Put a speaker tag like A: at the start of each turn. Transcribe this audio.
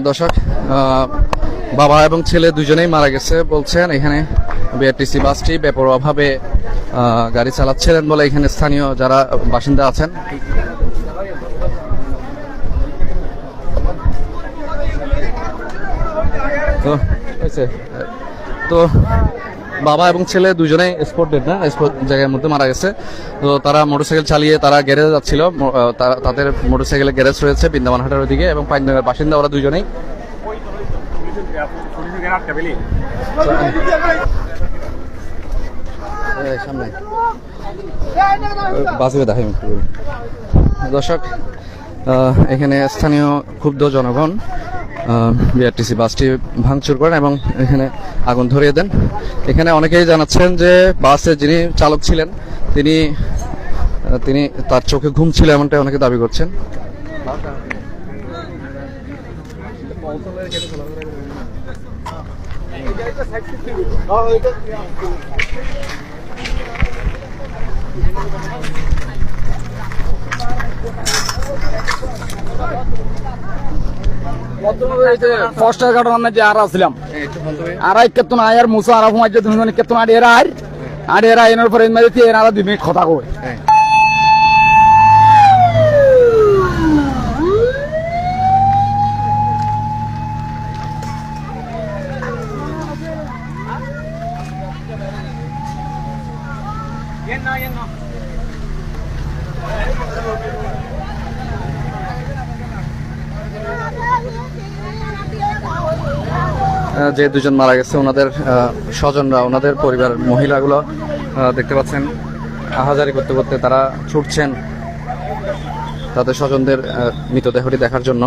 A: দর্শক, বাবা এবং ছেলে দুজনেই মারা গেছে বলছেন। এখানে বিআরটিসি বাসটি বেপরোয়াভাবে গাড়ি চালাচ্ছিলেন বলে এখানে স্থানীয় যারা বাসিন্দা আছেন। তো বাবা এবং ছেলে দুজনেই স্পট ডেড, না স্পট জায়গার মধ্যে মারা গেছে। তো তারা মোটরসাইকেল চালিয়ে তারা গ্যারেজে যাচ্ছিল। তাদের মোটরসাইকেলের গ্যারেজ রয়েছে বৃন্দাবনহাটের ওইদিকে এবং পাইনডাঙ্গার বাসিন্দা ওরা দুজনেই। দর্শক, এখানে স্থানীয় ক্ষুব্ধ জনগণ বিআরটিসি বাসটি ভাঙচুর করেন এবং এখানে আগুন ধরিয়ে দেন। এখানে অনেকেই জানাচ্ছেন যে বাসের যিনি চালক ছিলেন তিনি তার চোখে ঘুম ছিল, এমনটাই অনেকে দাবি করছেন।
B: পোস্টার কাটার মধ্যে আর আসলাম আর কেতন আয়ার মুসা আর হুমাইজে তুমি কেতন আড়েরা এর পরে মেরে এনারা 2 মিনিট কথা কই।
A: যে দুজন মারা গেছে ওনাদের স্বজনরা, ওনাদের পরিবারের মহিলাগুলো দেখতে পাচ্ছেন আহাজারি করতে করতে তারা ছুটছেন তাদের স্বজনদের মৃতদেহটি দেখার জন্য।